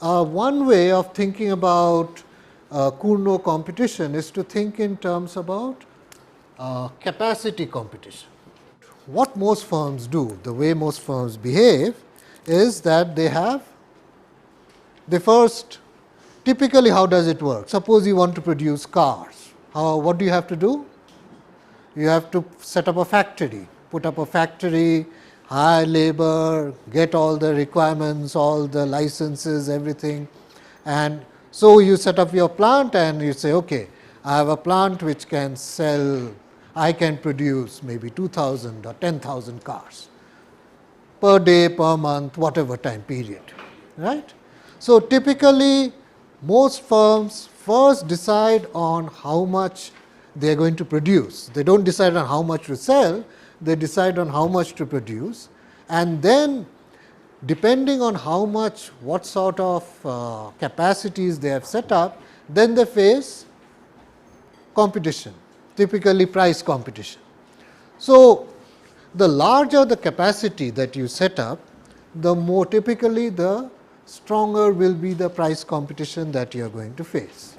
One way of thinking about Cournot competition is to think in terms about capacity competition. What most firms do, the way most firms behave is that they first, typically how does it work? Suppose you want to produce cars, what do you have to do? You have to set up a factory, put up a factory, hire labor, get all the requirements, all the licenses, everything. And so you set up your plant and you say, okay, I have a plant which can sell, I can produce maybe 2,000 or 10,000 cars per day, per month, whatever time period, right. So, typically most firms first decide on how much they are going to produce. They do not decide on how much to sell, they decide on how much to produce, and then depending on how much, what sort of capacities they have set up, then they face competition, typically price competition. So, the larger the capacity that you set up, the more typically the stronger will be the price competition that you are going to face.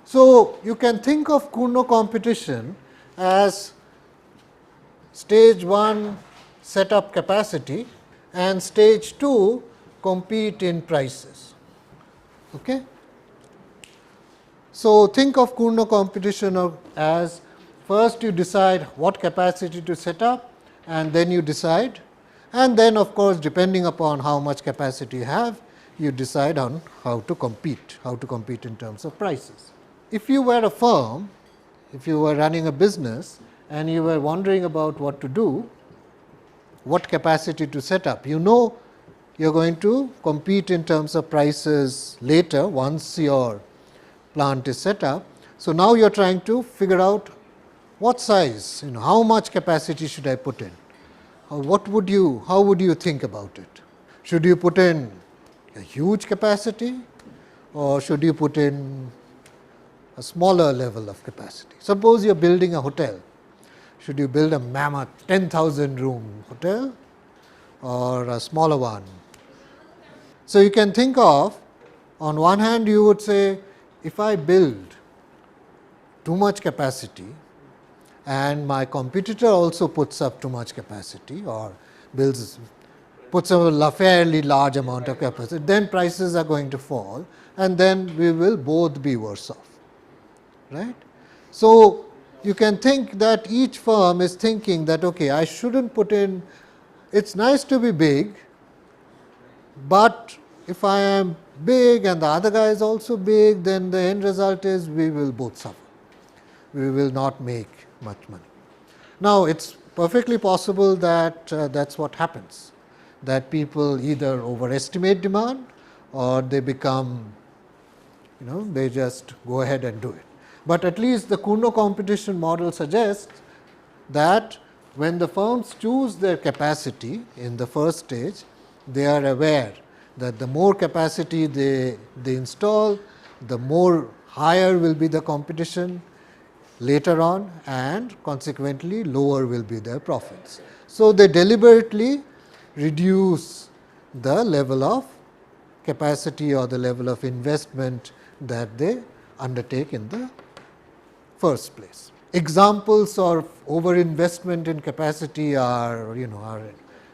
So, you can think of Cournot competition as stage 1 set up capacity and stage 2 compete in prices. Okay? So, think of Cournot competition as first you decide what capacity to set up and then you decide, and then of course, depending upon how much capacity you have, you decide on how to compete in terms of prices. If you were a firm, if you were running a business and you were wondering about what to do, what capacity to set up, you know you are going to compete in terms of prices later once your plant is set up. So, now you are trying to figure out what size, how much capacity should I put in, how would you think about it? Should you put in a huge capacity or should you put in a smaller level of capacity? Suppose you are building a hotel, should you build a mammoth 10,000 room hotel or a smaller one? So, you can think of, on one hand you would say, if I build too much capacity and my competitor also puts up too much capacity or puts up a fairly large amount of capacity, then prices are going to fall and then we will both be worse off, right. So, you can think that each firm is thinking that, okay, I should not put in, it is nice to be big, but if I am big and the other guy is also big, then the end result is we will both suffer, we will not make much money. Now, it is perfectly possible that that is what happens, that people either overestimate demand or they become, they just go ahead and do it. But at least the Cournot competition model suggests that when the firms choose their capacity in the first stage, they are aware that the more capacity they install, the more higher will be the competition later on and consequently lower will be their profits. So, they deliberately reduce the level of capacity or the level of investment that they undertake in the first place. Examples of over investment in capacity are,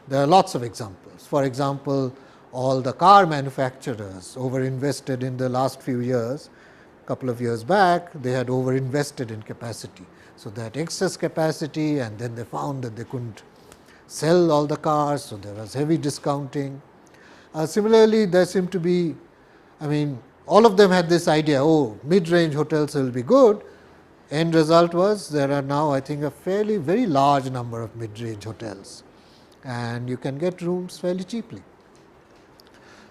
there are lots of examples. For example, all the car manufacturers over invested in the last few years. Couple of years back, they had over invested in capacity. So, that excess capacity and then they found that they could not sell all the cars. So, there was heavy discounting. Similarly, there seemed to be, all of them had this idea, oh, mid-range hotels will be good. End result was there are now I think a very large number of mid-range hotels and you can get rooms fairly cheaply.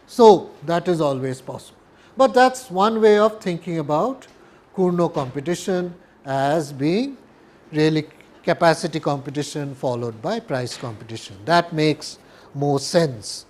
So, that is always possible. But that is one way of thinking about Cournot competition as being really capacity competition followed by price competition. That makes more sense.